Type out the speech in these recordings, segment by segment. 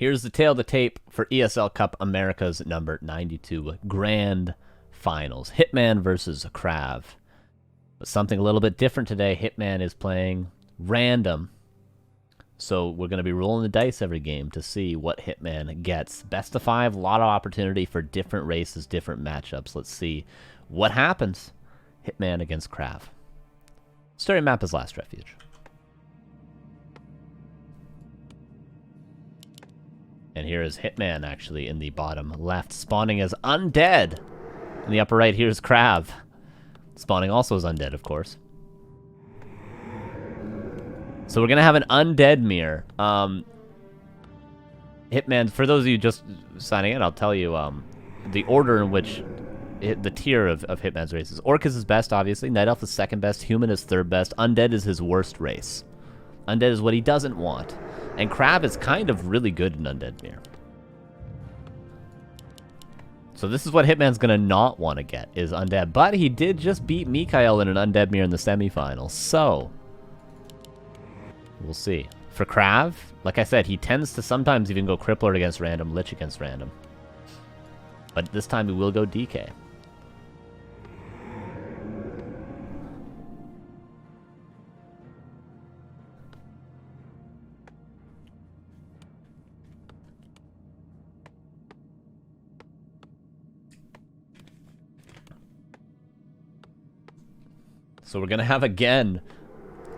Here's the tail of the tape for ESL Cup Americas number 92 Grand Finals. Hitman versus KraV. But something a little bit different today. Hitman is playing random. So we're going to be rolling the dice every game to see what Hitman gets. Best of 5, a lot of opportunity for different races, different matchups. Let's see what happens. Hitman against KraV. Story map is Last Refuge. And here is Hitman, actually, in the bottom left, spawning as Undead. In the upper right, here's KraV. Spawning also as Undead, of course. So we're going to have an Undead mirror. Hitman, for those of you just signing in, I'll tell you the order in which the tier of Hitman's races. Orc is his best, obviously. Night Elf is second best. Human is third best. Undead is his worst race. Undead is what he doesn't want. And KraV is kind of really good in Undead Mirror. So this is what Hitman's going to not want to get, is Undead. But he did just beat Mikhail in an Undead Mirror in the semifinals. So, we'll see. For KraV, like I said, he tends to sometimes even go Crippler against random, Lich against random. But this time he will go DK. So we're going to have again...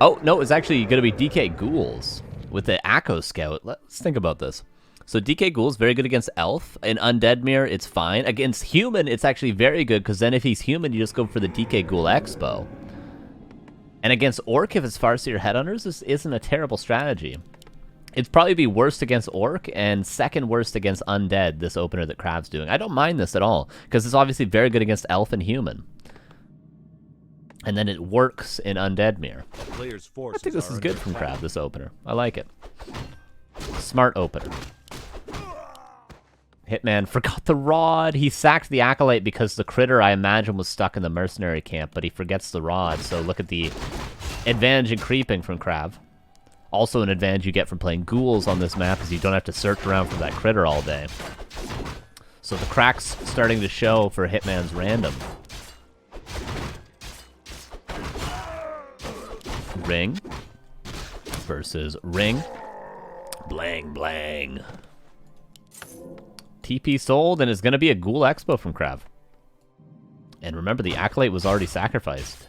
Oh, no, it's actually going to be DK Ghouls with the Akko Scout. Let's think about this. So DK Ghouls, very good against Elf. In Undead Mirror, it's fine. Against Human, it's actually very good, because then if he's Human, you just go for the DK Ghoul Expo. And against Orc, if it's Farseer Headhunters, this isn't a terrible strategy. It'd probably be worst against Orc, and second worst against Undead, this opener that KraV's doing. I don't mind this at all, because it's obviously very good against Elf and Human. And then it works in Undead Mirror. I think this is good from KraV, this opener. I like it. Smart opener. Hitman forgot the rod. He sacked the Acolyte because the critter, I imagine, was stuck in the mercenary camp, but he forgets the rod. So look at the advantage in creeping from KraV. Also an advantage you get from playing ghouls on this map is you don't have to search around for that critter all day. So the crack's starting to show for Hitman's random. Ring versus Ring. Blang, blang. TP sold, and it's going to be a Ghoul Expo from KraV. And remember, the Acolyte was already sacrificed.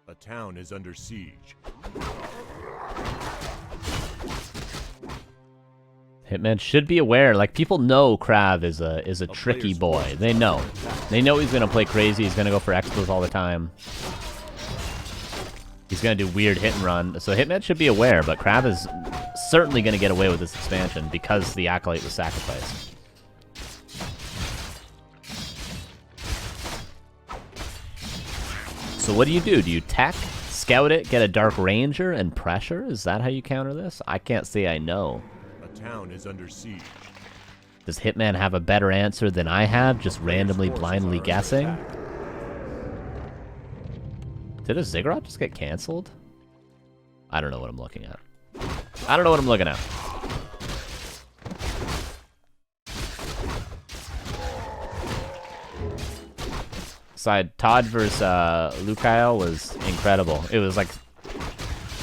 A town is under siege. Hitman should be aware. Like, people know KraV is a tricky boy. They know. They know he's gonna play crazy. He's gonna go for expos all the time. He's gonna do weird hit and run. So Hitman should be aware. But KraV is certainly gonna get away with this expansion because the Acolyte was sacrificed. So what do? Do you tech, scout it, get a Dark Ranger, and pressure? Is that how you counter this? I can't say I know. Town is under siege. Does Hitman have a better answer than I have, just randomly, blindly guessing? Did a Ziggurat just get canceled? I don't know what I'm looking at. I don't know what I'm looking at. Side Todd versus Lukail was incredible. It was like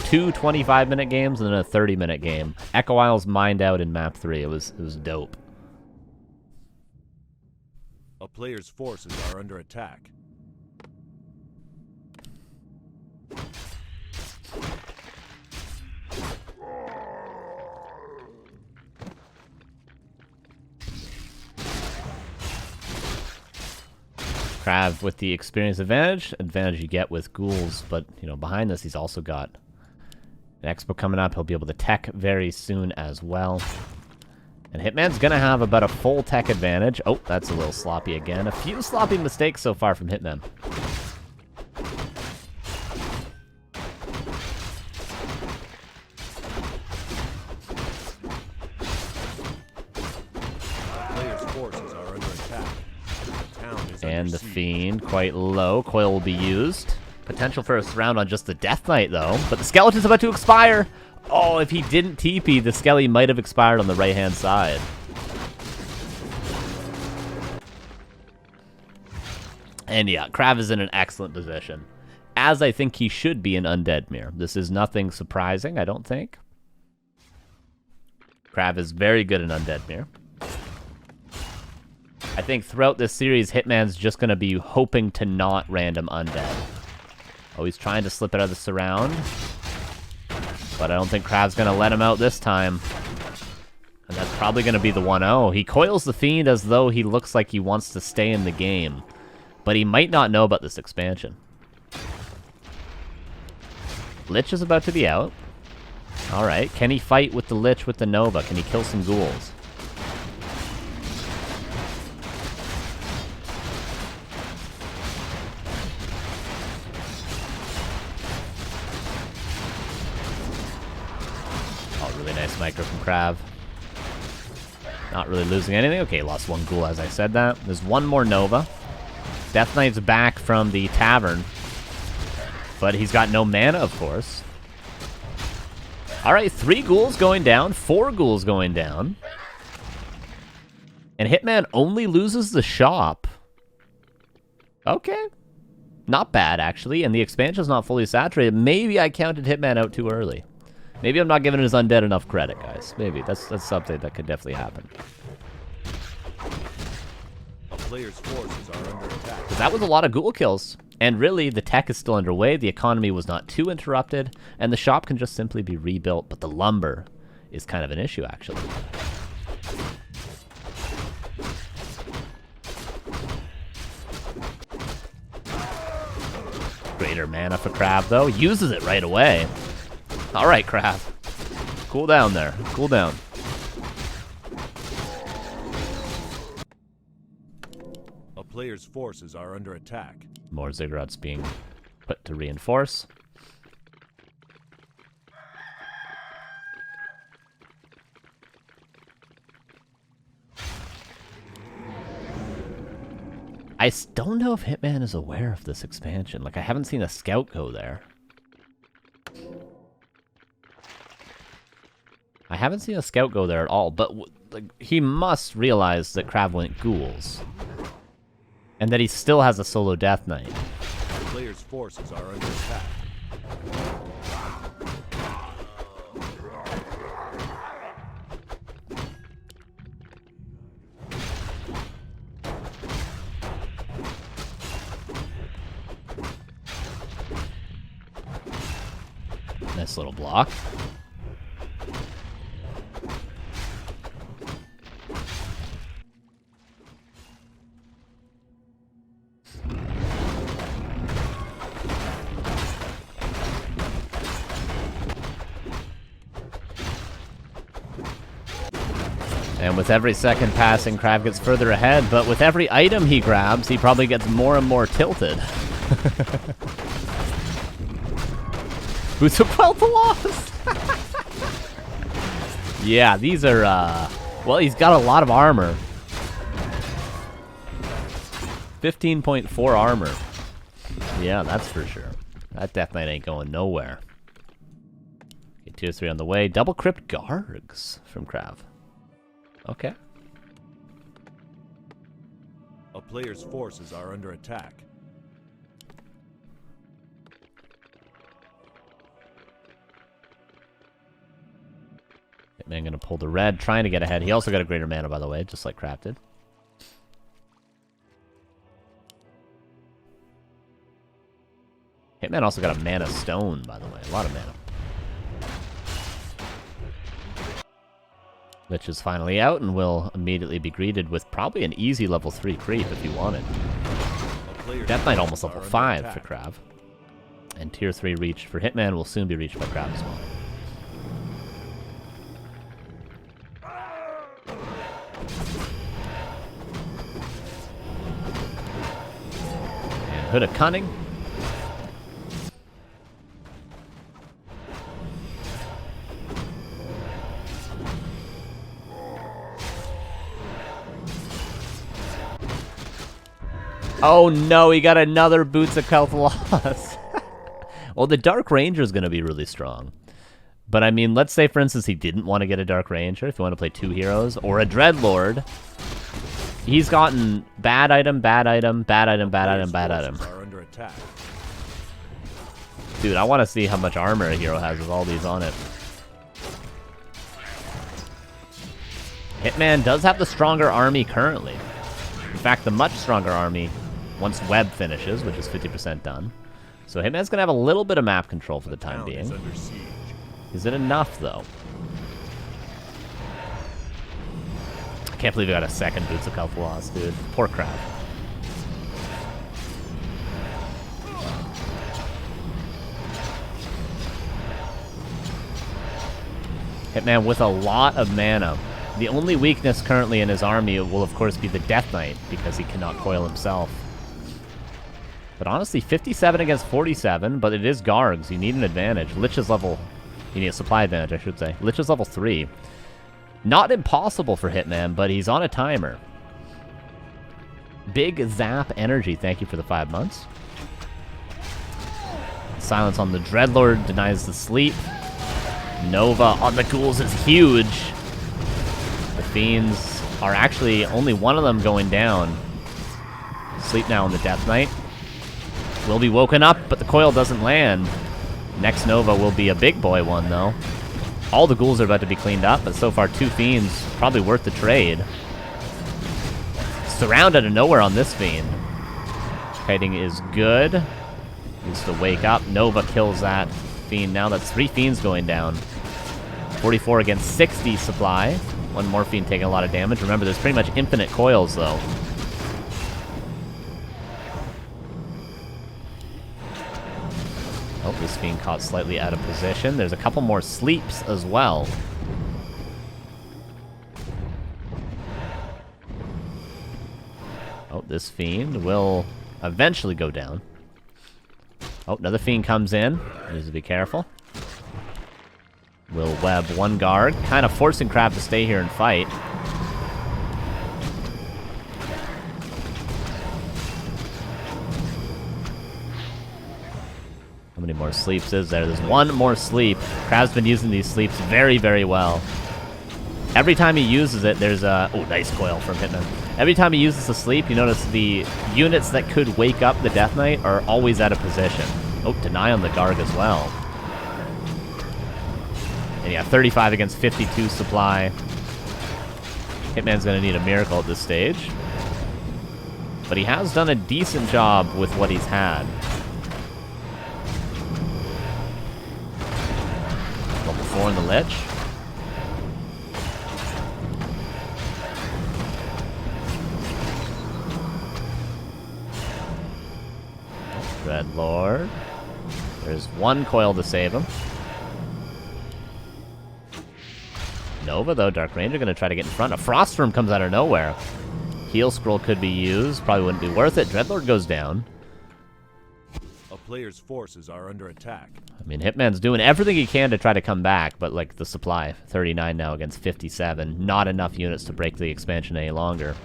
2 25-minute games and then a 30-minute game. Echo Isle's mined out in map 3. It was dope. A player's forces are under attack. KraV with the experience advantage you get with ghouls, but you know, behind this he's also got an Expo coming up. He'll be able to tech very soon as well. And Hitman's going to have about a full tech advantage. Oh, that's a little sloppy again. A few sloppy mistakes so far from Hitman. under the siege. Fiend quite low. Coil will be used. Potential for a surround on just the Death Knight, though. But the Skeleton's about to expire. Oh, if he didn't TP, the Skelly might have expired on the right-hand side. And yeah, KraV is in an excellent position, as I think he should be in Undead Mirror. This is nothing surprising, I don't think. KraV is very good in Undead Mirror. I think throughout this series, Hitman's just going to be hoping to not random Undead. Oh, he's trying to slip it out of the surround. But I don't think KraV's going to let him out this time. And that's probably going to be the 1-0. He coils the Fiend as though he looks like he wants to stay in the game. But he might not know about this expansion. Lich is about to be out. Alright, can he fight with the Lich with the Nova? Can he kill some ghouls? Really nice micro from KraV. Not really losing anything. Okay, lost one ghoul as I said that. There's one more Nova. Death Knight's back from the tavern. But he's got no mana, of course. Alright, 3 ghouls going down. 4 ghouls going down. And Hitman only loses the shop. Okay. Not bad, actually. And the expansion's not fully saturated. Maybe I counted Hitman out too early. Maybe I'm not giving his undead enough credit, guys. Maybe. That's something that could definitely happen. A player's forces are under attack. Because that was a lot of ghoul kills. And really, the tech is still underway, the economy was not too interrupted, and the shop can just simply be rebuilt, but the lumber is kind of an issue, actually. Greater mana for KraV, though. Uses it right away. Alright, KraV. Cool down there. Cool down. A player's forces are under attack. More ziggurats being put to reinforce. I don't know if Hitman is aware of this expansion. Like, I haven't seen a scout go there. I haven't seen a scout go there at all, but like, he must realize that KraV went ghouls. And that he still has a solo Death Knight. The player's forces are under attack. Nice little block. And with every second passing, KraV gets further ahead, but with every item he grabs, he probably gets more and more tilted. Who took well the loss? Yeah, these are, well, he's got a lot of armor. 15.4 armor. Yeah, that's for sure. That Death Knight ain't going nowhere. Okay, tier 3 on the way. Double Crypt Gargs from KraV. Okay. A player's forces are under attack. Hitman gonna pull the red, trying to get ahead. He also got a greater mana, by the way, just like KraV did. Hitman also got a mana stone, by the way. A lot of mana. Lich is finally out and will immediately be greeted with probably an easy level 3 creep if you wanted. Death Knight almost level 5 for KraV. And tier 3 reach for Hitman will soon be reached by KraV as well. And Hood of Cunning. Oh no, he got another Boots of Health loss. Well, the Dark Ranger is going to be really strong. But I mean, let's say, for instance, he didn't want to get a Dark Ranger, if you want to play 2 heroes, or a Dreadlord. He's gotten bad item, bad item, bad item, bad item, bad item. Dude, I want to see how much armor a hero has with all these on it. Hitman does have the stronger army currently. In fact, the much stronger army once Web finishes, which is 50% done. So Hitman's going to have a little bit of map control for the time being. Is it enough, though? I can't believe we got a second Boots of Health loss, dude. Poor KraV. Hitman with a lot of mana. The only weakness currently in his army will, of course, be the Death Knight, because he cannot coil himself. But honestly, 57 against 47, but it is Gargs. You need an advantage. Lich is level... You need a supply advantage, I should say. Lich is level 3. Not impossible for Hitman, but he's on a timer. Big Zap Energy, thank you for the 5 months. Silence on the Dreadlord denies the sleep. Nova on the ghouls is huge. The Fiends are actually only one of them going down. Sleep now on the Death Knight. Will be woken up, but the coil doesn't land. Next Nova will be a big boy one, though. All the ghouls are about to be cleaned up, but so far 2 Fiends, probably worth the trade. Surround out of nowhere on this Fiend. Kiting is good. Needs to wake up. Nova kills that Fiend. Now that's 3 Fiends going down. 44 against 60 supply. One more Fiend taking a lot of damage. Remember, there's pretty much infinite coils, though. Oh, this Fiend caught slightly out of position. There's a couple more sleeps as well. Oh, this Fiend will eventually go down. Oh, another Fiend comes in. Needs to be careful. Will web one guard, kind of forcing KraV to stay here and fight. How many more sleeps is there? There's one more sleep. KraV's been using these sleeps very, very well. Every time he uses it, there's a... Oh, nice coil from Hitman. Every time he uses a sleep, you notice the units that could wake up the Death Knight are always out of position. Oh, deny on the Garg as well. And yeah, 35 against 52 supply. Hitman's going to need a miracle at this stage. But he has done a decent job with what he's had. Level 4 in the Lich. Dreadlord. There's one coil to save him. Nova, though. Dark Ranger going to try to get in front. A Frostworm comes out of nowhere. Heal Scroll could be used. Probably wouldn't be worth it. Dreadlord goes down. A player's forces are under attack. I mean, Hitman's doing everything he can to try to come back, but, like, the supply. 39 now against 57. Not enough units to break the expansion any longer.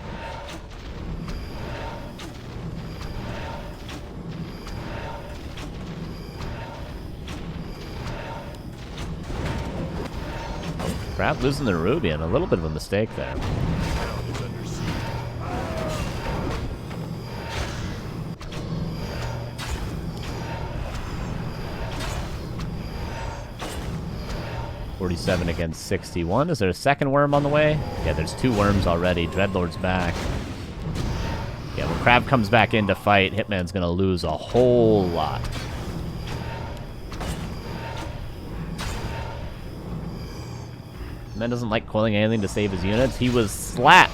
KraV losing the Rubian, a little bit of a mistake there. $47 against 61. Is there a second worm on the way? Yeah, there's 2 worms already. Dreadlord's back. Yeah, when KraV comes back in to fight, Hitman's gonna lose a whole lot. Man doesn't like coiling anything to save his units. He was slapped.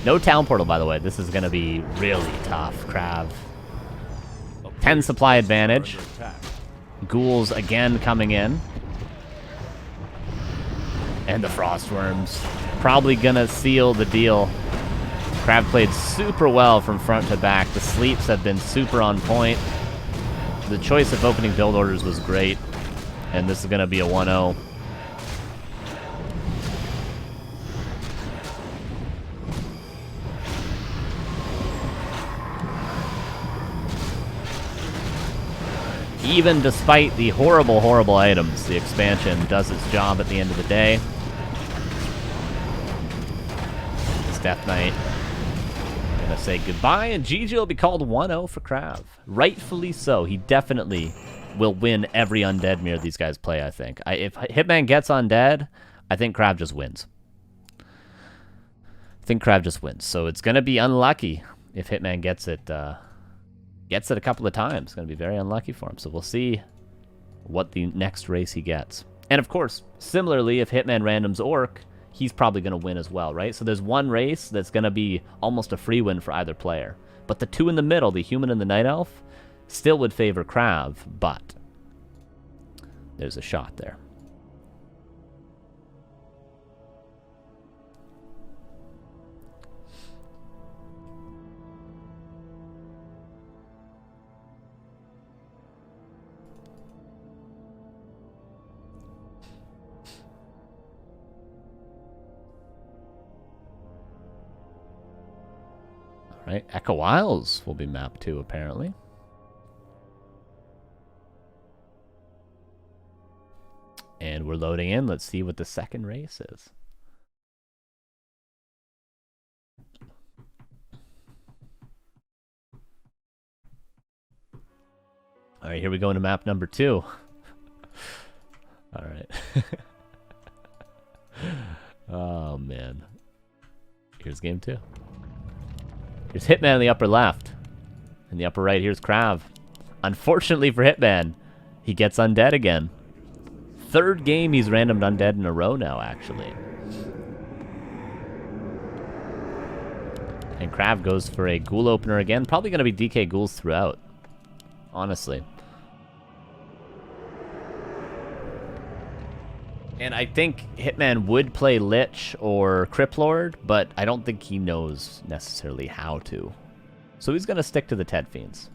No town portal, by the way. This is going to be really tough, KraV. 10 supply advantage. Ghouls again coming in. And the Frostworms. Probably going to seal the deal. KraV played super well from front to back. The sleeps have been super on point. The choice of opening build orders was great, and this is going to be a 1-0. Even despite the horrible, horrible items, the expansion does its job at the end of the day. It's Death Knight gonna say goodbye, and GG will be called 1-0 for KraV. Rightfully so. He definitely will win every undead mirror these guys play, I think. If Hitman gets undead, I think KraV just wins. So it's gonna be unlucky if Hitman gets it a couple of times. It's gonna be very unlucky for him. So we'll see what the next race he gets. And of course, similarly, if Hitman randoms Orc, he's probably going to win as well, right? So there's one race that's going to be almost a free win for either player. But the two in the middle, the human and the night elf, still would favor KraV, but there's a shot there. Right, Echo Isles will be mapped too, apparently. And we're loading in. Let's see what the second race is. All right, here we go into map number 2. All right. Oh, man. Here's game 2. Here's Hitman in the upper left. In the upper right, here's KraV. Unfortunately for Hitman, he gets undead again. Third game he's randomed undead in a row now, actually. And KraV goes for a ghoul opener again. Probably going to be DK ghouls throughout, honestly. And I think Hitman would play Lich or Criplord, but I don't think he knows necessarily how to. So he's going to stick to the Ted Fiends.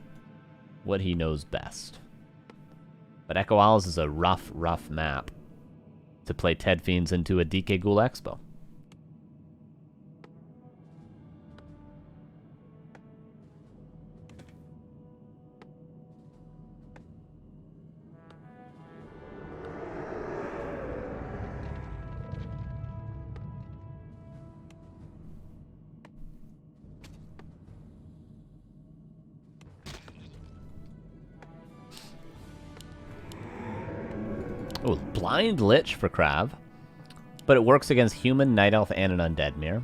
What he knows best. But Echo Isles is a rough, rough map to play Ted Fiends into a DK Ghoul Expo. Oh, Blind Lich for KraV. But it works against human, night elf, and an undead mirror.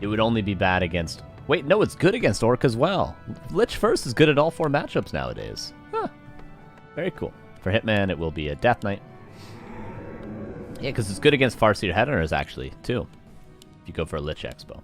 It would only be bad against... Wait, no, it's good against Orc as well. Lich first is good at all 4 matchups nowadays. Huh. Very cool. For Hitman, it will be a Death Knight. Yeah, because it's good against Farseer Headhunters, actually, too. If you go for a Lich Expo.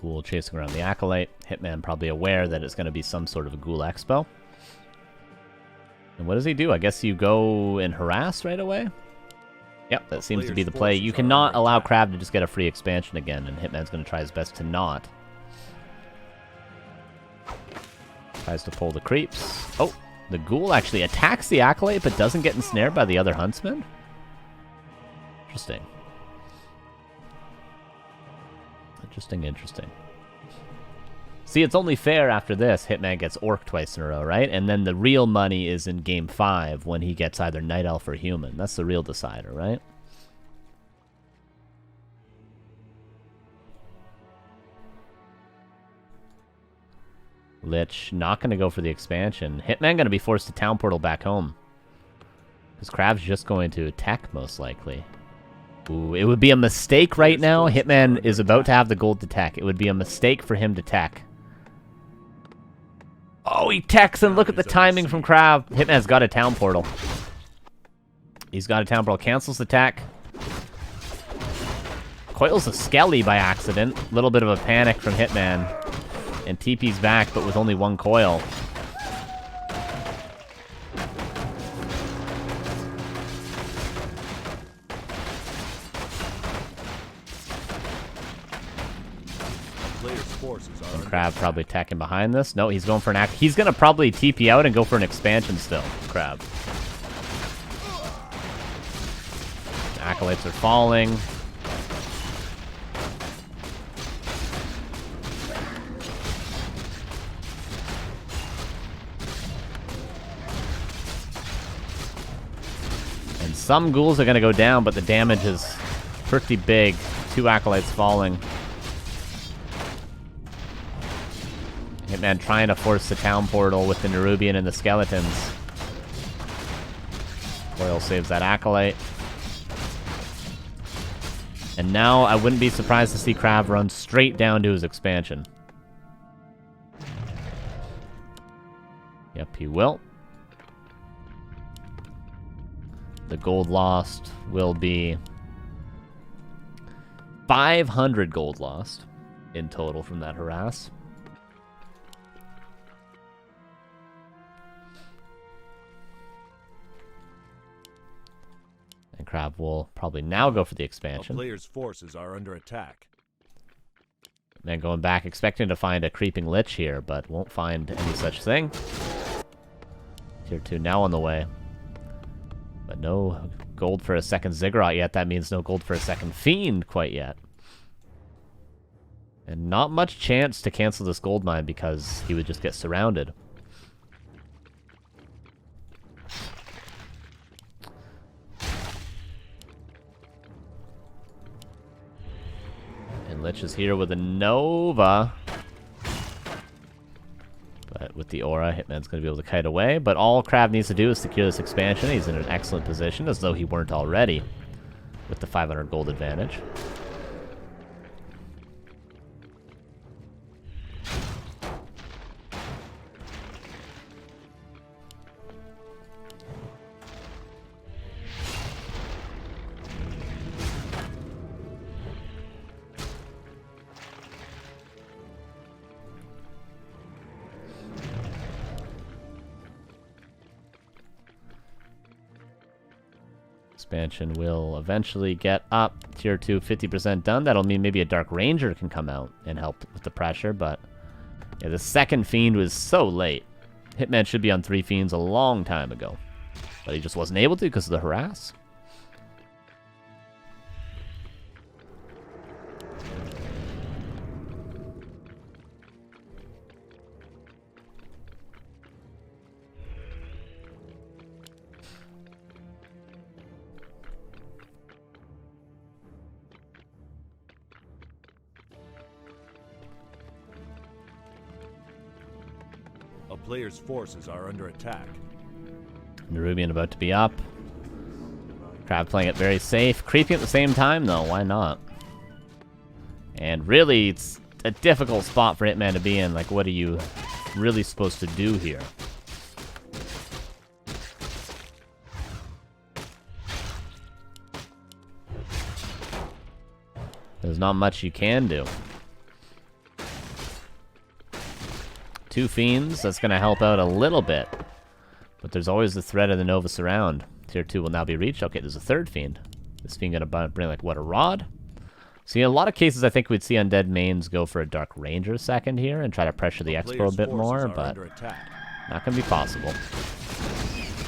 Ghoul chasing around the Acolyte. Hitman probably aware that it's going to be some sort of a Ghoul Expo. And what does he do? I guess you go and harass right away? Yep, that seems to be the play. You cannot allow KraV to just get a free expansion again, and Hitman's going to try his best to not. Tries to pull the creeps. Oh, the Ghoul actually attacks the Acolyte, but doesn't get ensnared by the other Huntsman? Interesting. Interesting. See, it's only fair after this Hitman gets Orc twice in a row, right? And then the real money is in game 5 when he gets either Night Elf or Human. That's the real decider, right? Lich not going to go for the expansion. Hitman going to be forced to town portal back home. Because KraV's just going to attack, most likely. Ooh, it would be a mistake right now. Hitman is about to have the gold to tech. It would be a mistake for him to tech. Oh, he techs, and look at the timing from KraV. Hitman's got a town portal. He's got a town portal. Cancels the tech. Coils a Skelly by accident. A little bit of a panic from Hitman. And TP's back, but with only 1 coil. player's forces are under KraV attack. probably attacking behind this. No, he's going for an act. He's going to probably TP out and go for an expansion still, KraV. Acolytes are falling. And some ghouls are going to go down, but the damage is pretty big. 2 acolytes falling. Hitman trying to force the town portal with the Nerubian and the skeletons. Coil saves that acolyte. And now I wouldn't be surprised to see KraV run straight down to his expansion. Yep, he will. The gold lost will be 500 gold lost in total from that harass. And KraV will probably now go for the A expansion. player's forces are under attack. Then going back, expecting to find a creeping lich here, but won't find any such thing. Tier 2 now on the way. But no gold for a second Ziggurat yet. That means no gold for a second Fiend quite yet. And not much chance to cancel this gold mine because he would just get surrounded. And Lich is here with a Nova. But with the aura, Hitman's going to be able to kite away. But all KraV needs to do is secure this expansion. He's in an excellent position, as though he weren't already, with the 500 gold advantage. Expansion will eventually get up. Tier 2, 50% done. That'll mean maybe a Dark Ranger can come out and help with the pressure, but yeah, the second Fiend was so late. Hitman should be on 3 Fiends a long time ago, but he just wasn't able to because of the harass. A player's forces are under attack. Nerubian about to be up. KraV playing it very safe. Creeping at the same time, though. Why not? And really, it's a difficult spot for Hitman to be in. Like, what are you really supposed to do here? There's not much you can do. 2 Fiends, that's going to help out a little bit. But there's always the threat of the Nova Surround. Tier 2 will now be reached. Okay, there's a 3rd Fiend. This Fiend going to bring, like, what, a Rod? So in a lot of cases, I think we'd see Undead mains go for a Dark Ranger second here and try to pressure the Expo a bit more, but not going to be possible.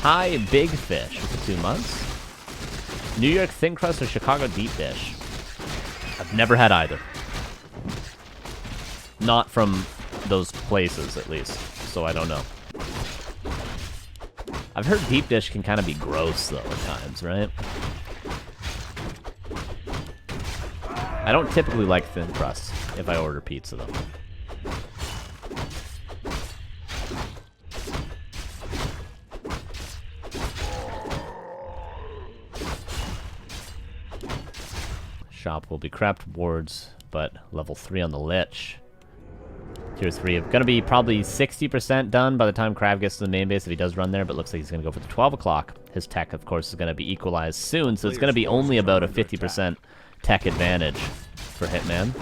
Hi, Big Fish for 2 months. New York Thin Crust or Chicago Deep Dish? I've never had either. Not from those places, at least, so I don't know. I've heard deep dish can kind of be gross, though, at times, right? I don't typically like thin crust if I order pizza, though. Shop will be crept wards, but level 3 on the Lich. Tier 3 going to be probably 60% done by the time KraV gets to the main base if he does run there, but looks like he's going to go for the 12 o'clock. His tech, of course, is going to be equalized soon, so it's going to be only about a 50% tech advantage for Hitman.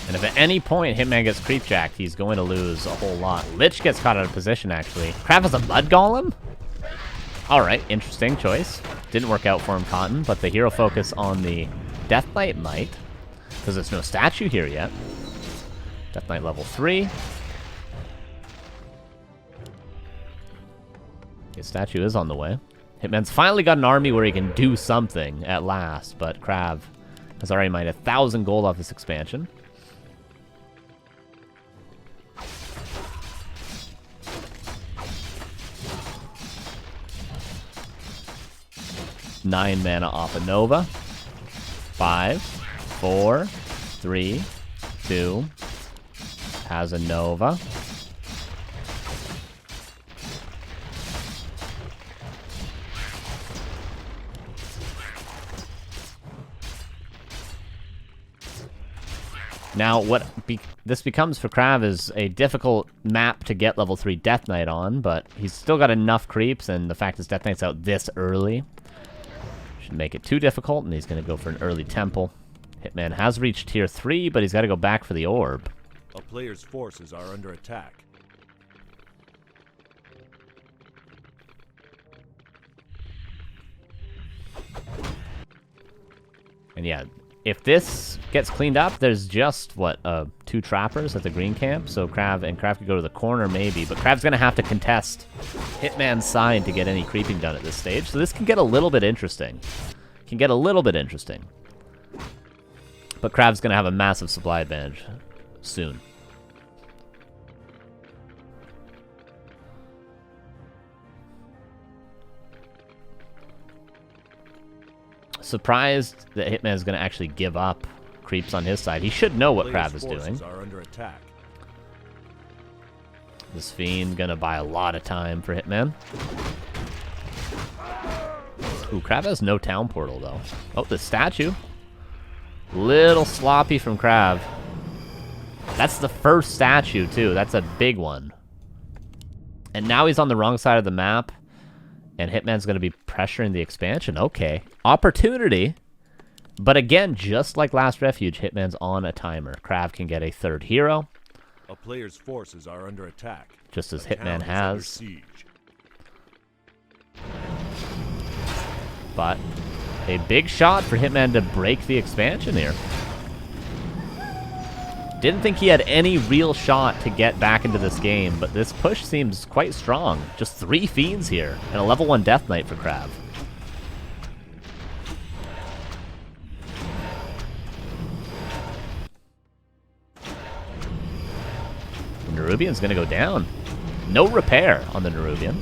And if at any point Hitman gets creep jacked, he's going to lose a whole lot. Lich gets caught out of position, actually. KraV has a Mud Golem? Alright, interesting choice. Didn't work out for him, Cotton, but the hero focus on the Death Knight might, because there's no statue here yet. Death Knight level 3. His statue is on the way. Hitman's finally got an army where he can do something at last, but KraV has already mined 1,000 gold off this expansion. Nine mana off a Nova. 5, 4, 3, 2. Has a Nova. Now, what this becomes for KraV is a difficult map to get level 3 Death Knight on, but he's still got enough creeps, and the fact his Death Knight's out this early should make it too difficult, and he's going to go for an early temple. Hitman has reached tier 3, but he's got to go back for the orb. A player's forces are under attack. And yeah, if this gets cleaned up, there's just, what, 2 trappers at the green camp, so KraV could go to the corner maybe, but KraV's going to have to contest Hitman's side to get any creeping done at this stage, so this can get a little bit interesting. But KraV's going to have a massive supply advantage soon. Surprised that Hitman is going to actually give up creeps on his side. He should know what KraV is doing. Are under attack. This Fiend going to buy a lot of time for Hitman. Ooh, KraV has no town portal, though. Oh, the statue. Little sloppy from KraV. That's the first statue, too. That's a big one. And now he's on the wrong side of the map. And Hitman's going to be pressuring the expansion. Okay. Opportunity. But again, just like last Refuge, Hitman's on a timer. KraV can get a third hero. A player's forces are under attack. Just as The Hitman town is under has. siege. But a big shot for Hitman to break the expansion here. Didn't think he had any real shot to get back into this game, but this push seems quite strong. Just 3 Fiends here, and a level 1 Death Knight for KraV. The Nerubian's gonna go down. No repair on the Nerubian.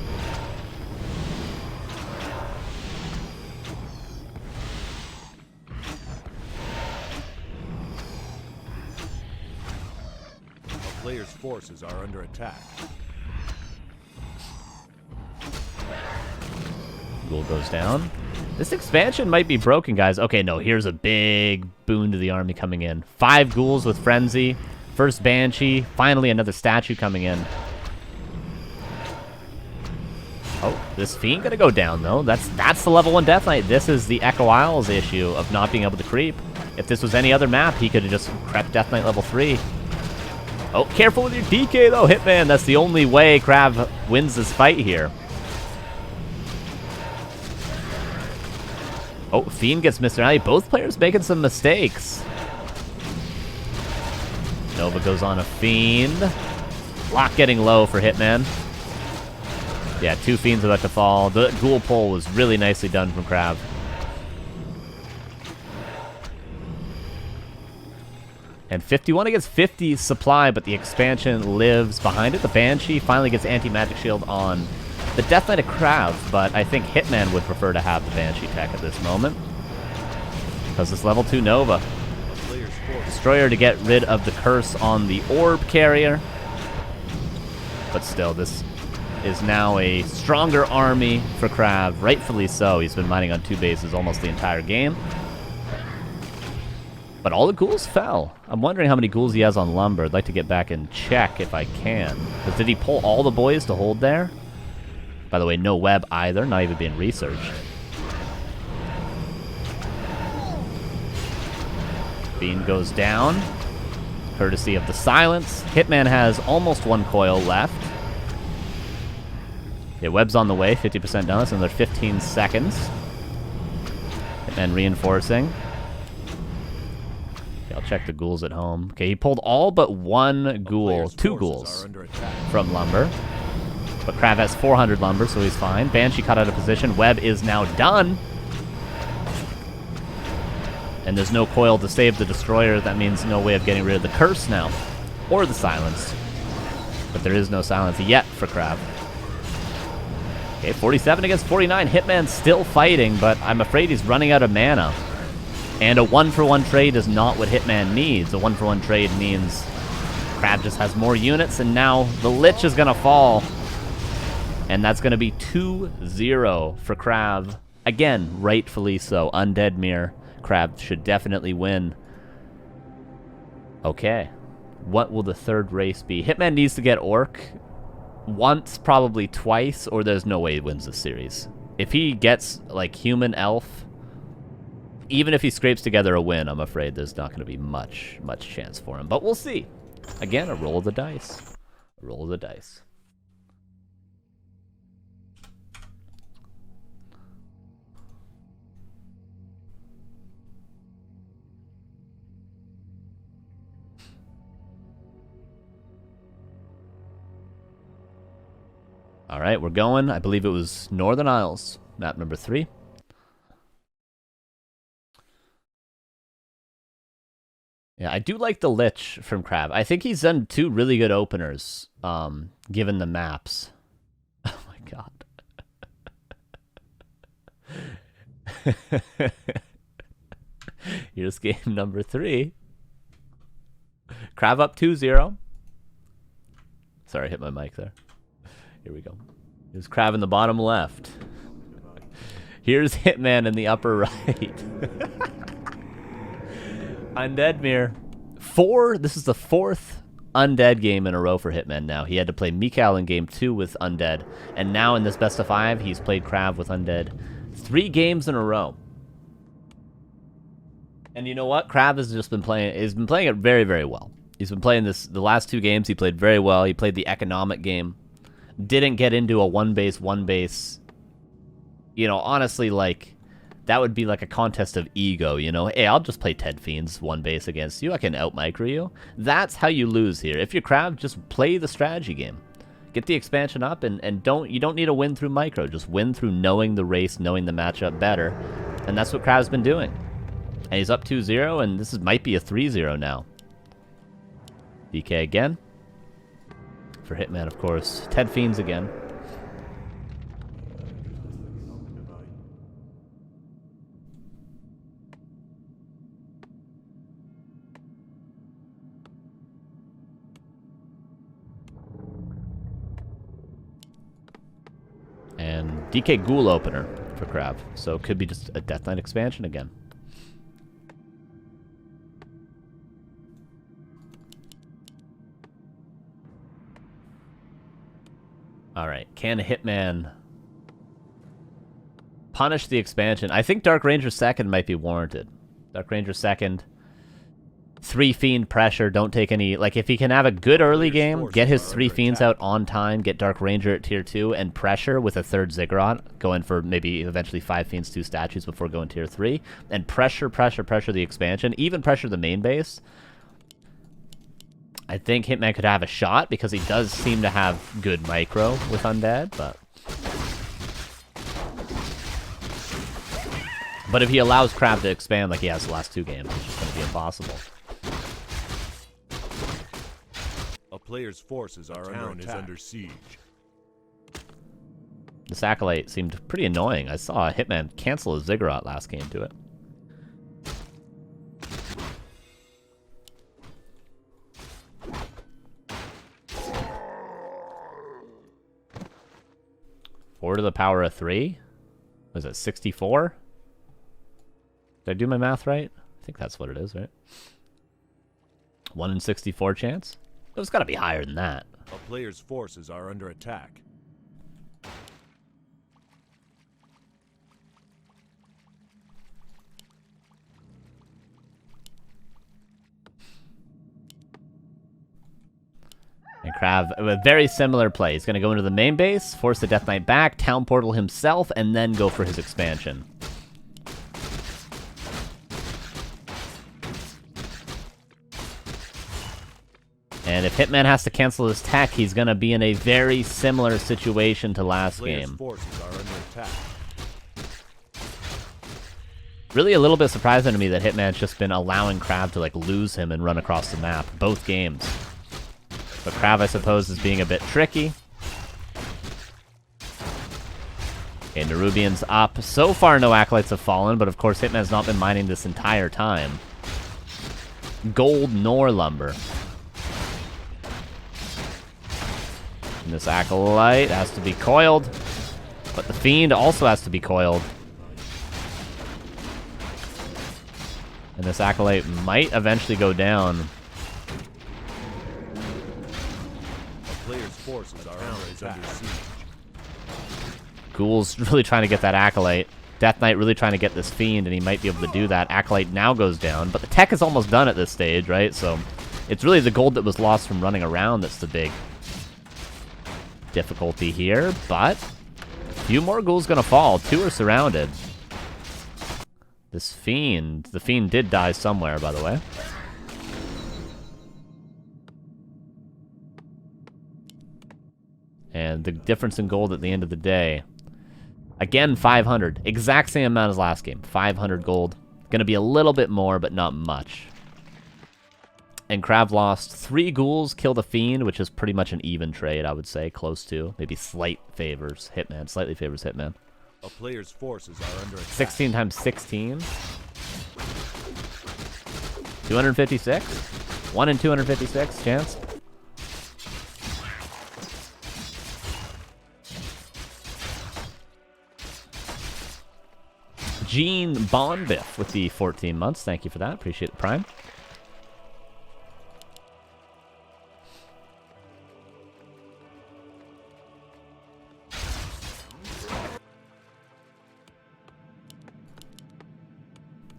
Player's forces are under attack. Ghoul goes down. This expansion might be broken, guys. Okay, no, here's a big boon to the army coming in. 5 ghouls with Frenzy. First Banshee. Finally another statue coming in. Oh, this Fiend gonna go down, though. That's the level 1 Death Knight. This is the Echo Isles issue of not being able to creep. If this was any other map, he could have just crept Death Knight level 3. Oh, careful with your DK, though, Hitman. That's the only way KraV wins this fight here. Oh, Fiend gets Mr. Alley. Both players making some mistakes. Nova goes on a Fiend. Block getting low for Hitman. Yeah, 2 Fiends about to fall. The Ghoul pull was really nicely done from KraV. And 51 against 50 supply, but the expansion lives behind it. The Banshee finally gets anti-magic shield on the Death Knight of KraV, but I think Hitman would prefer to have the Banshee tech at this moment. Because it's level 2 Nova. Destroyer to get rid of the curse on the orb carrier. But still, this is now a stronger army for KraV, rightfully so. He's been mining on 2 bases almost the entire game. But all the ghouls fell. I'm wondering how many ghouls he has on lumber. I'd like to get back and check if I can. Because did he pull all the boys to hold there? By the way, no web either, not even being researched. Fiend goes down. courtesy of the silence. Hitman has almost 1 coil left. Yeah, web's on the way, 50% done. That's another 15 seconds. Hitman reinforcing. Okay, I'll check the ghouls at home. Okay, he pulled all but 1 ghoul, 2 ghouls from lumber. But KraV has 400 lumber, so he's fine. Banshee cut out of position. Web is now done. And there's no coil to save the destroyer. That means no way of getting rid of the curse now. Or the silence. But there is no silence yet for KraV. Okay, 47 against 49. Hitman's still fighting, but I'm afraid he's running out of mana. And a 1-for-1 trade is not what Hitman needs. A 1-for-1 trade means KraV just has more units, and now the Lich is going to fall. And that's going to be 2-0 for KraV. Again, rightfully so. Undead Mirror. KraV should definitely win. Okay. What will the third race be? Hitman needs to get Orc once, probably twice, or there's no way he wins this series. If he gets, like, Human Elf, even if he scrapes together a win, I'm afraid there's not going to be much chance for him. But we'll see. Again, a roll of the dice. A roll of the dice. All right, we're going. I believe it was Northern Isles, map number 3. Yeah, I do like the Lich from KraV. I think he's done 2 really good openers, given the maps. Oh my god. Here's game number 3. KraV up 2-0. Sorry, I hit my mic there. Here we go. Here's KraV in the bottom left. Here's Hitman in the upper right. Undead Mirror. This is the 4th Undead game in a row for Hitman now. He had to play Mikhail in game 2 with Undead. And now in this best of 5, he's played KraV with Undead 3 games in a row. And you know what? KraV has just been playing. He's been playing it very, very well. He's been playing this. The last 2 games, he played very well. He played the economic game. Didn't get into a 1-base. You know, honestly, like, that would be like a contest of ego, you know? Hey, I'll just play Ted Fiends 1-base against you. I can out-micro you. That's how you lose here. If you're KraV, just play the strategy game. Get the expansion up, and you don't need to win through micro. Just win through knowing the race, knowing the matchup better. And that's what KraV's been doing. And he's up 2-0, and this might be a 3-0 now. DK again. For Hitman, of course. Ted Fiends again. And DK Ghoul opener for KraV. So it could be just a Death Knight expansion again. Alright, can Hitman punish the expansion? I think Dark Ranger 2nd might be warranted. Dark Ranger 2nd, 3 Fiend pressure, don't take any... Like, if he can have a good early game, get his 3 Fiends out on time, get Dark Ranger at tier 2, and pressure with a 3rd Ziggurat, going for maybe eventually 5 Fiends, 2 statues before going tier 3, and pressure the expansion, even pressure the main base. I think Hitman could have a shot, because he does seem to have good micro with Undead, but... But if he allows KraV to expand like he has the last 2 games, it's just going to be impossible. A player's forces are under siege. This Acolyte seemed pretty annoying. I saw Hitman cancel his Ziggurat last game to it. Four to the power of 3? Was it 64? Did I do my math right? I think that's what it is, right? 1 in 64 chance? It's got to be higher than that. A player's forces are under attack. KraV, a very similar play. He's going to go into the main base, force the Death Knight back, Town Portal himself, and then go for his expansion. And if Hitman has to cancel his tech, he's going to be in a very similar situation to last game. Forces are under attack. Really a little bit surprising to me that Hitman's just been allowing KraV to, like, lose him and run across the map, both games. But KraV, I suppose, is being a bit tricky. Okay, Nerubian's up. So far, no Acolytes have fallen, but of course, Hitman's not been mining this entire time. Gold nor lumber. And this Acolyte has to be coiled, but the Fiend also has to be coiled. And this Acolyte might eventually go down. A player's forces are under siege. Ghoul's really trying to get that Acolyte. Death Knight really trying to get this Fiend, and he might be able to do that. Acolyte now goes down, but the tech is almost done at this stage, right? So it's really the gold that was lost from running around that's the big difficulty here, but a few more ghouls gonna fall. 2 are surrounded. This Fiend, the Fiend did die somewhere, by the way. And the difference in gold at the end of the day, again, 500. Exact same amount as last game. 500 gold. Gonna be a little bit more, but not much. And KraV lost 3 ghouls, killed a Fiend, which is pretty much an even trade, I would say. Close to. Maybe slight favors Hitman. Slightly favors Hitman. A player's forces are under attack. 16 times 16. 256? 1 in 256 chance. Gene Bonbiff with the 14 months. Thank you for that. Appreciate the prime.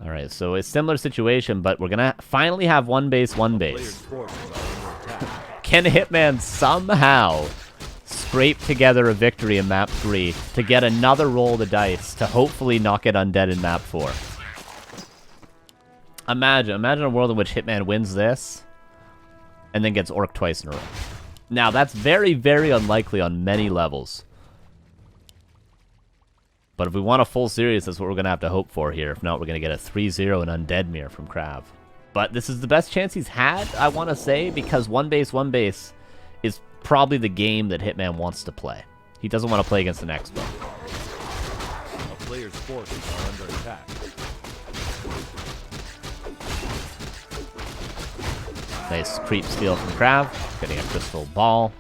All right, so a similar situation, but we're gonna finally have one base, one base. Can Hitman somehow scrape together a victory in map 3 to get another roll of the dice to hopefully not get undead in map 4? Imagine a world in which Hitman wins this and then gets orc twice in a row. Now, that's very, very unlikely on many levels. But if we want a full series, that's what we're going to have to hope for here. If not, we're going to get a 3-0 and Undead Mirror from KraV. But this is the best chance he's had, I want to say, because one base is probably the game that Hitman wants to play. He doesn't want to play against an Expo. A player's forces are under attack. Nice creep steal from KraV, getting a crystal ball.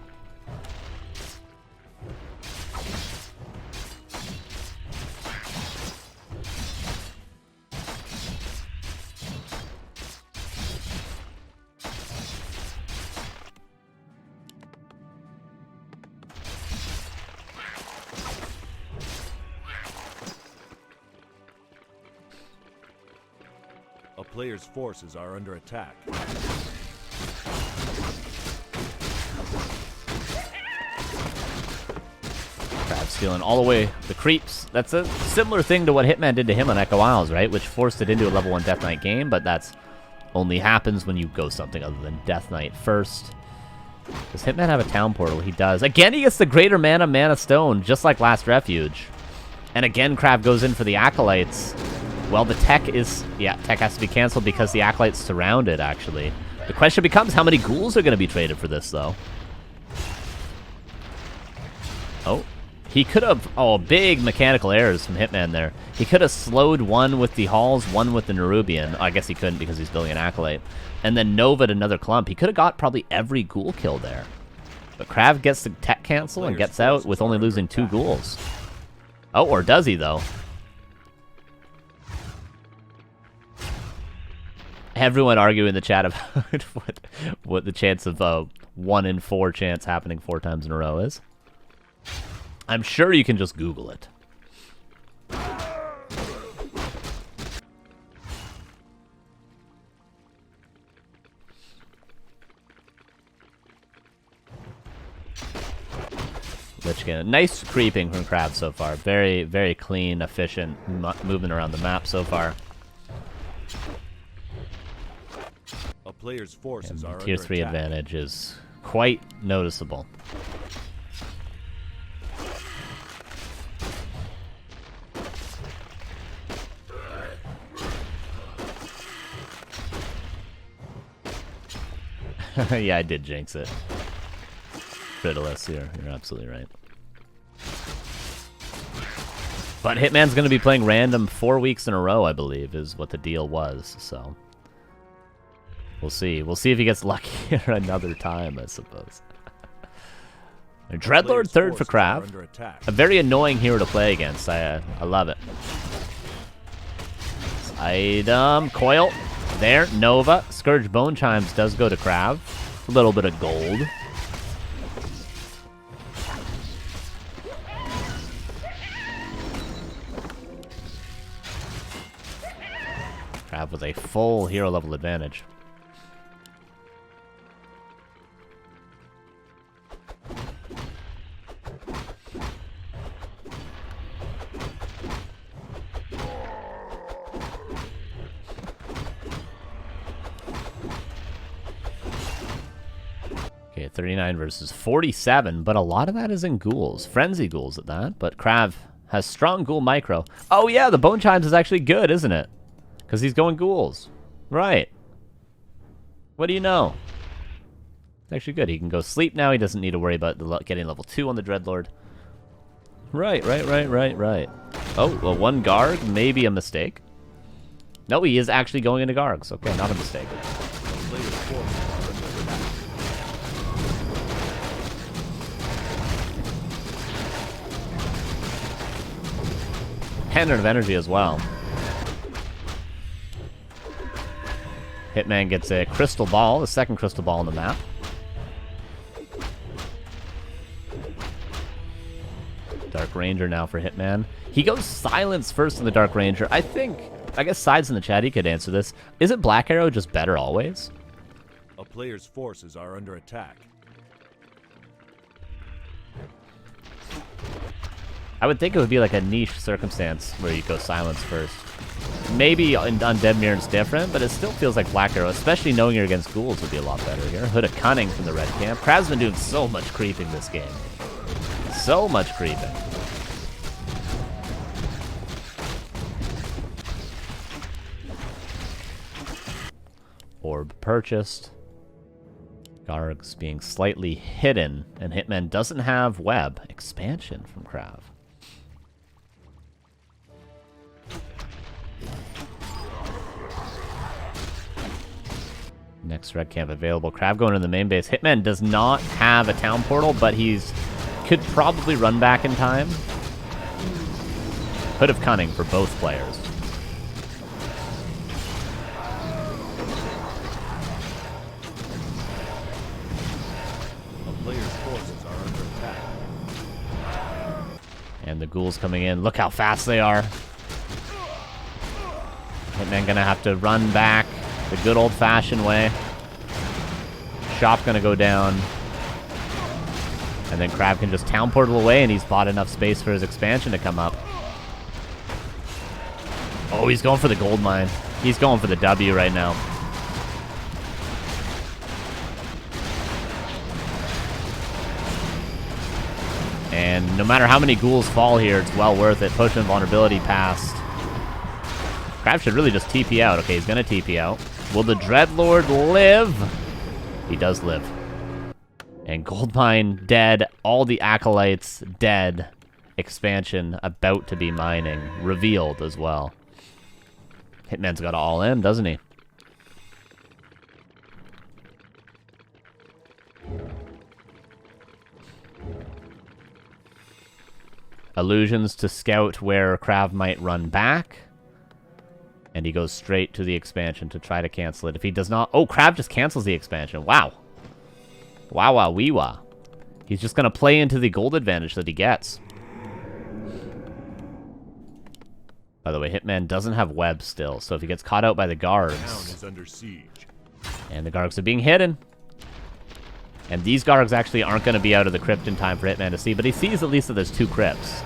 A player's forces are under attack. KraV stealing all the way the creeps. That's a similar thing to what Hitman did to him on Echo Isles, right? Which forced it into a level 1 Death Knight game, but that's only happens when you go something other than Death Knight first. Does Hitman have a town portal? He does. Again, he gets the greater mana stone, just like last Refuge. And again, KraV goes in for the Acolytes. Well, the tech is... Yeah, tech has to be canceled because the Acolyte's surrounded, actually. The question becomes, how many ghouls are going to be traded for this, though? Oh. He could have... Oh, big mechanical errors from Hitman there. He could have slowed one with the Halls, one with the Nerubian. Oh, I guess he couldn't because he's building an Acolyte. And then Nova'd another clump. He could have got probably every ghoul kill there. But KraV gets the tech cancel and gets out with only losing 2 ghouls. Oh, or does he, though? Everyone arguing in the chat about what the chance of 1 in 4 chance happening 4 times in a row is. I'm sure you can just Google it. Lichkin. Nice creeping from KraV so far. Very, very clean, efficient movement around the map so far. A player's forces are Tier under 3 attack. advantage is quite noticeable. Yeah, I did jinx it. Fritalus, you're absolutely right. But Hitman's going to be playing random 4 weeks in a row, I believe, is what the deal was, so... We'll see. We'll see if he gets luckier another time, I suppose. Dreadlord third for KraV. A very annoying hero to play against. I love it. Item. Coil. There. Nova. Scourge Bone Chimes does go to KraV. A little bit of gold. KraV with a full hero level advantage. Okay, 39 versus 47, but a lot of that is in ghouls. Frenzy ghouls at that, but KraV has strong ghoul micro. Oh yeah, the Bone Chimes is actually good, isn't it? Because he's going ghouls. Right. What do you know? It's actually good. He can go sleep now. He doesn't need to worry about getting level 2 on the Dreadlord. Right. Oh, well, one Garg, maybe a mistake. No, he is actually going into Gargs. Okay, not a mistake. Pendant of energy as well. Hitman gets a crystal ball, the second crystal ball on the map. Dark Ranger now for Hitman. He goes silence first in the Dark Ranger. I guess Sides in the chat, he could answer this. Isn't Black Arrow just better always? A player's forces are under attack. I would think it would be like a niche circumstance where you go silence first. Maybe on Dead Mirror it's different, but it still feels like Black Arrow, especially knowing you're against ghouls would be a lot better here. Hood of Cunning from the red camp. KraV's been doing so much creeping this game. So much creeping. Orb purchased. Garg's being slightly hidden, and Hitman doesn't have web. Expansion from KraV. Next red camp available. KraV going to the main base. Hitman does not have a town portal, but could probably run back in time. Hood of Cunning for both players. A player's forces are under attack. And the ghouls coming in. Look how fast they are. Hitman gonna have to run back the good old-fashioned way. Shop gonna go down. And then KraV can just town portal away, and he's bought enough space for his expansion to come up. Oh, he's going for the gold mine. He's going for the W right now. And no matter how many ghouls fall here, it's well worth it. Push invulnerability past. KraV should really just TP out. Okay, he's gonna TP out. Will the Dreadlord live? He does live. And Goldmine dead. All the Acolytes dead. Expansion about to be mining. Revealed as well. Hitman's got all in, doesn't he? Illusions to scout where KraV might run back. And he goes straight to the expansion to try to cancel it. If he does not... Oh, KraV just cancels the expansion. Wow. Wow. He's just going to play into the gold advantage that he gets. By the way, Hitman doesn't have web still, so if he gets caught out by the guards... Town is under siege. And the guards are being hidden. And these Gargs actually aren't going to be out of the crypt in time for Hitman to see, but he sees at least that there's 2 crypts.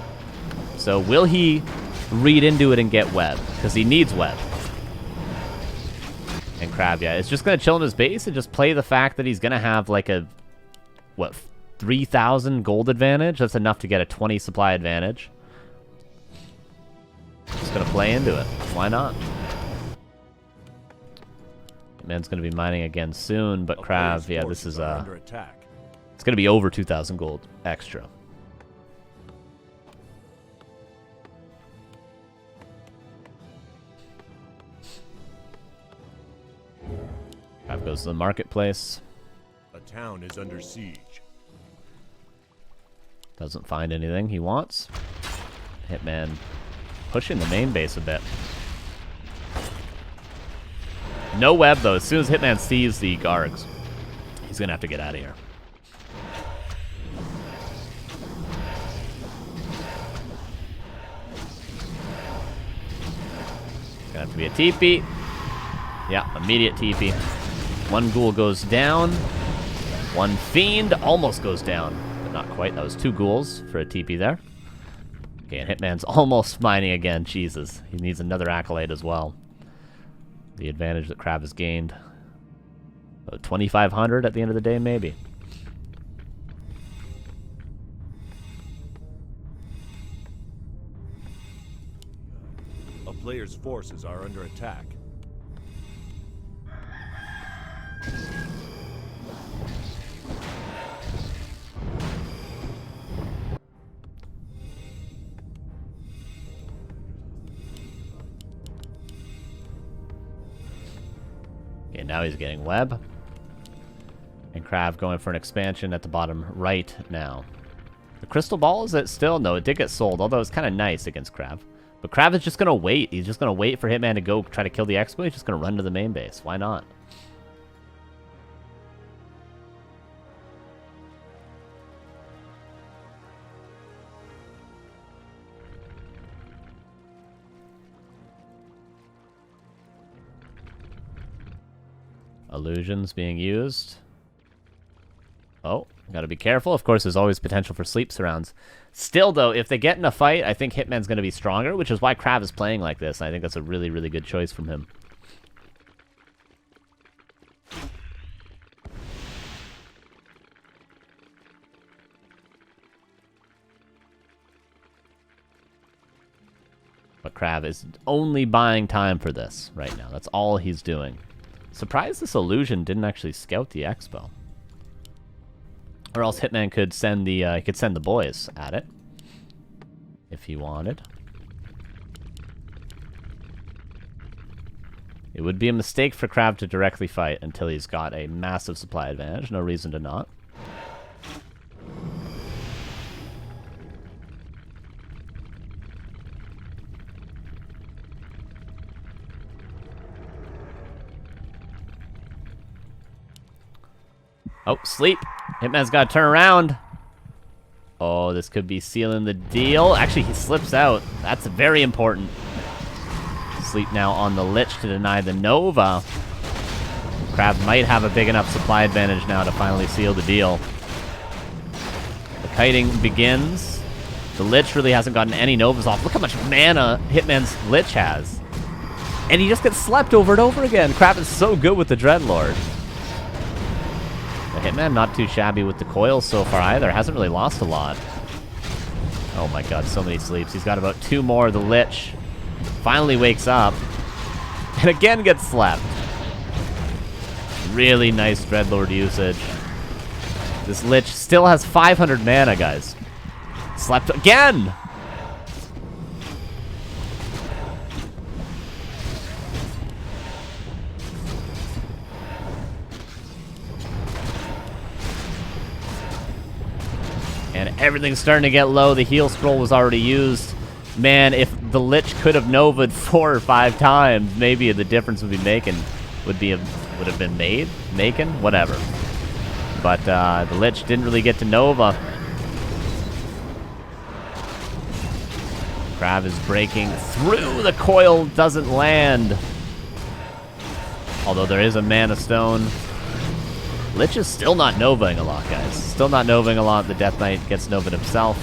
So will he read into it and get web? Because he needs web. And KraV, yeah, it's just going to chill in his base and just play the fact that he's going to have like a, what, 3,000 gold advantage? That's enough to get a 20 supply advantage. Just going to play into it. Why not? Man's going to be mining again soon, but KraV, yeah, this is it's going to be over 2,000 gold extra. KraV goes to the marketplace. A town is under siege. Doesn't find anything he wants. Hitman pushing the main base a bit. No web, though. As soon as Hitman sees the Gargs, he's going to have to get out of here. It's going to have to be a TP. Yeah, immediate TP. 1 ghoul goes down. 1 fiend almost goes down, but not quite. That was 2 ghouls for a TP there. Okay, and Hitman's almost mining again. Jesus. He needs another accolade as well. The advantage that KraV has gained. 2,500 at the end of the day, maybe. A player's forces are under attack. Okay, now he's getting web. And KraV going for an expansion at the bottom right now. The crystal ball, is it still? No, it did get sold, although it's kind of nice against KraV. But KraV is just going to wait. He's just going to wait for Hitman to go try to kill the Expo. He's just going to run to the main base. Why not? Illusions being used. Oh, gotta be careful. Of course, there's always potential for sleep surrounds. Still, though, if they get in a fight, I think Hitman's gonna be stronger, which is why KraV is playing like this. And I think that's a really, really good choice from him. But KraV is only buying time for this right now. That's all he's doing. Surprised this illusion didn't actually scout the Expo. Or else Hitman could send the boys at it if he wanted. It would be a mistake for KraV to directly fight until he's got a massive supply advantage. No reason to not. Oh, sleep. Hitman's got to turn around. Oh, this could be sealing the deal. Actually, he slips out. That's very important. Sleep now on the Lich to deny the Nova. KraV might have a big enough supply advantage now to finally seal the deal. The kiting begins. The Lich really hasn't gotten any Novas off. Look how much mana Hitman's Lich has. And he just gets slept over and over again. KraV is so good with the Dreadlord. Hitman not too shabby with the coils so far either. Hasn't really lost a lot. Oh my god, so many sleeps. He's got about 2 more. The Lich finally wakes up. And again gets slept. Really nice Dreadlord usage. This Lich still has 500 mana, guys. Slept again! And everything's starting to get low. The heal scroll was already used. Man, if the Lich could have Nova'd 4 or 5 times, maybe the difference would be would have been made? Making? Whatever. But the Lich didn't really get to Nova. KraV is breaking through. The coil doesn't land. Although there is a Mana Stone. Lich is still not Novaing a lot, guys. Still not Novaing a lot. The Death Knight gets Nova'd himself.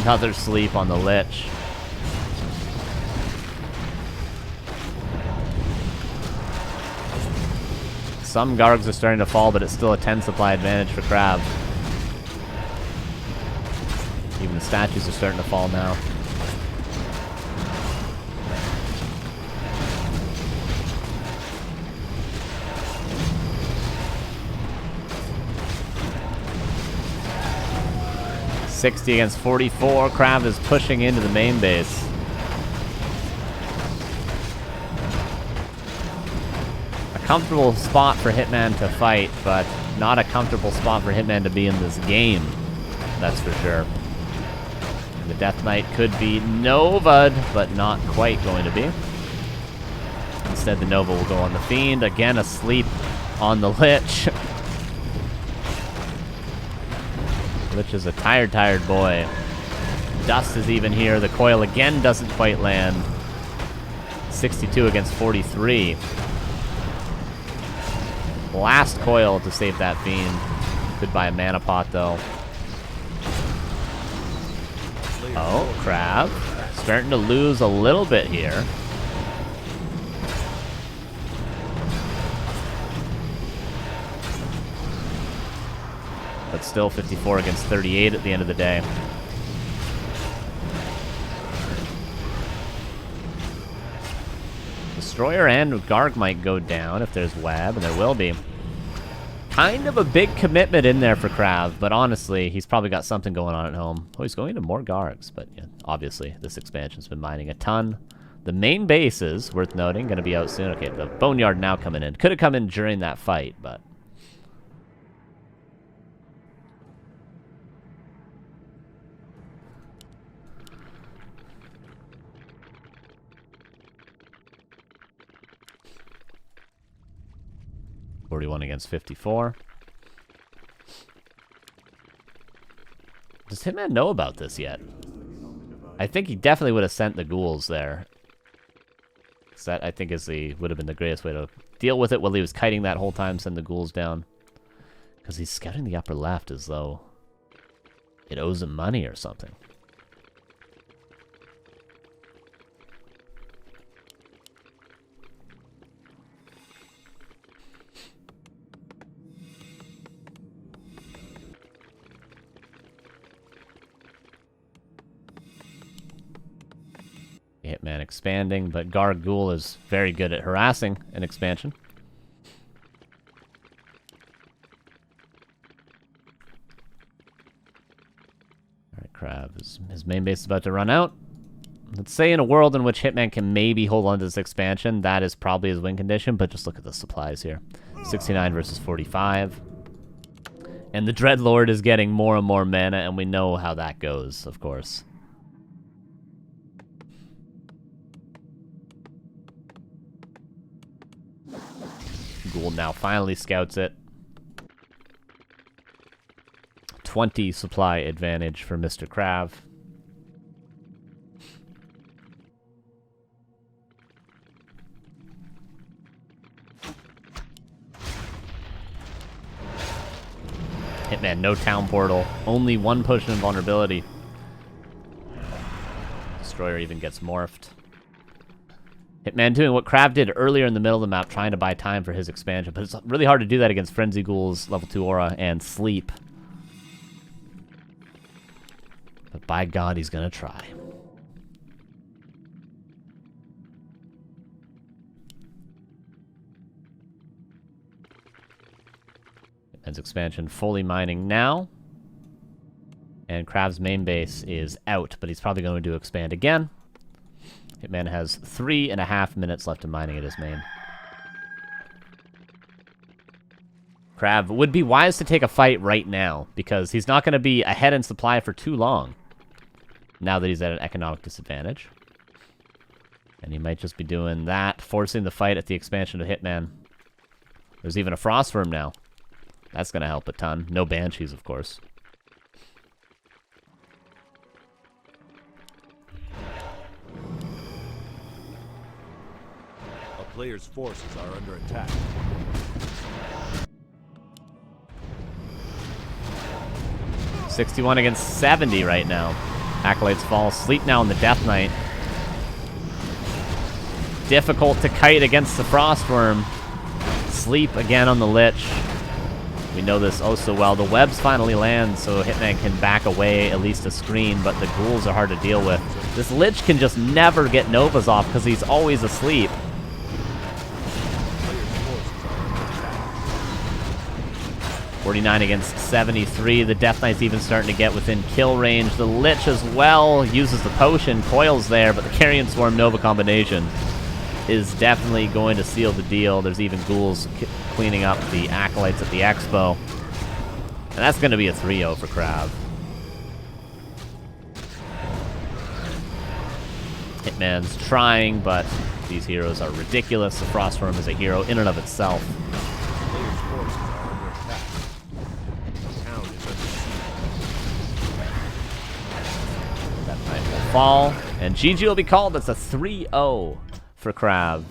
Another sleep on the Lich. Some Gargs are starting to fall, but it's still a 10 supply advantage for KraV. Even the statues are starting to fall now. $60 against 44. KraV is pushing into the main base. A comfortable spot for Hitman to fight, but not a comfortable spot for Hitman to be in this game. That's for sure. The Death Knight could be Nova'd, but not quite going to be. Instead, the Nova will go on the Fiend. Again, asleep on the Lich. Lich is a tired boy. Dust is even here. The coil again doesn't quite land. 62 against 43. Last coil to save that Fiend. Could buy a mana pot, though. Oh, KraV. Starting to lose a little bit here. But still 54 against 38 at the end of the day. Destroyer and Garg might go down if there's web, and there will be. Kind of a big commitment in there for KraV, but honestly, he's probably got something going on at home. Oh, he's going into more Gargs, but yeah, obviously this expansion's been mining a ton. The main base is, worth noting, going to be out soon. Okay, the Boneyard now coming in. Could have come in during that fight, but... $41 against 54. Does Hitman know about this yet? I think he definitely would have sent the ghouls there. That, I think, would have been the greatest way to deal with it while he was kiting that whole time, send the ghouls down. Because he's scouting the upper left as though it owes him money or something. Hitman expanding, but Gargoyle is very good at harassing an expansion. Alright, KraV, his main base is about to run out. Let's say in a world in which Hitman can maybe hold on to this expansion, that is probably his win condition, but just look at the supplies here. 69 versus 45. And the Dreadlord is getting more and more mana, and we know how that goes, of course. Ghoul now finally scouts it. 20 supply advantage for Mr. KraV. Hitman, no town portal. Only one potion of vulnerability. Destroyer even gets morphed. Hitman doing what KraV did earlier in the middle of the map, trying to buy time for his expansion, but it's really hard to do that against Frenzy Ghouls, level 2 aura, and Sleep. But by God, he's gonna try. Hitman's expansion fully mining now. And KraV's main base is out, but he's probably going to expand again. Hitman has 3.5 minutes left of mining at his main. KraV would be wise to take a fight right now, because he's not going to be ahead in supply for too long, now that he's at an economic disadvantage. And he might just be doing that, forcing the fight at the expansion of Hitman. There's even a Frost for him now. That's going to help a ton. No Banshees, of course. player's forces are under attack. $61 against $70 right now. Acolytes fall asleep now in the Death Knight. Difficult to kite against the Frostworm. Sleep again on the Lich. We know this oh so well. The webs finally land, so Hitman can back away at least a screen, but the ghouls are hard to deal with. This Lich can just never get Novas off because he's always asleep. 49 against 73. The Death Knight's even starting to get within kill range. The Lich as well uses the potion, coils there, but the Carrion Swarm Nova combination is definitely going to seal the deal. There's even ghouls cleaning up the Acolytes at the Expo. And that's going to be a 3-0 for KraV. Hitman's trying, but these heroes are ridiculous. The Frostworm is a hero in and of itself. Player's forces are under attack. The town is under siege. That Knight will fall, and GG will be called. That's a 3-0 for KraV.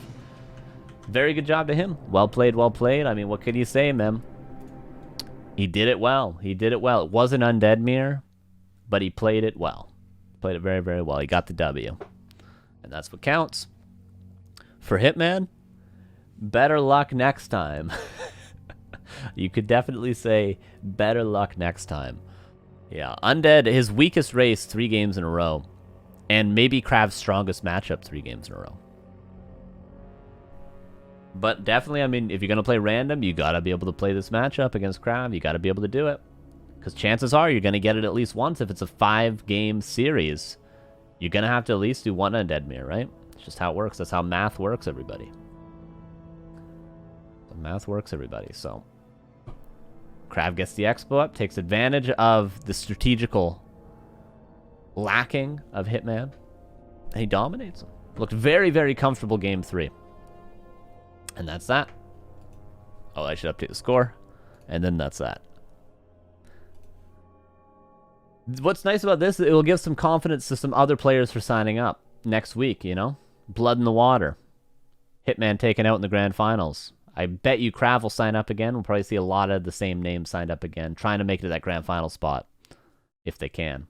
Very good job to him. Well played, well played. I mean, what can you say, man? He did it well. He did it well. It wasn't Undead Mirror, but he played it well. Played it very, very well. He got the W. And that's what counts. For Hitman, better luck next time. You could definitely say better luck next time. Yeah, Undead, his weakest race 3 games in a row. And maybe KraV's strongest matchup 3 games in a row. But definitely, I mean, if you're going to play random, you got to be able to play this matchup against KraV. You got to be able to do it. Because chances are you're going to get it at least once if it's a 5-game series. You're going to have to at least do one Undead Mirror, right? It's just how it works. That's how math works, everybody. So math works, everybody. So KraV gets the Expo up, takes advantage of the strategical lacking of Hitman, and he dominates him. Looked very, very comfortable game 3. And that's that. Oh, I should update the score. And then that's that. What's nice about this, it will give some confidence to some other players for signing up next week, you know? Blood in the water. Hitman taken out in the grand finals. I bet you KraV will sign up again. We'll probably see a lot of the same names signed up again, trying to make it to that grand final spot, if they can.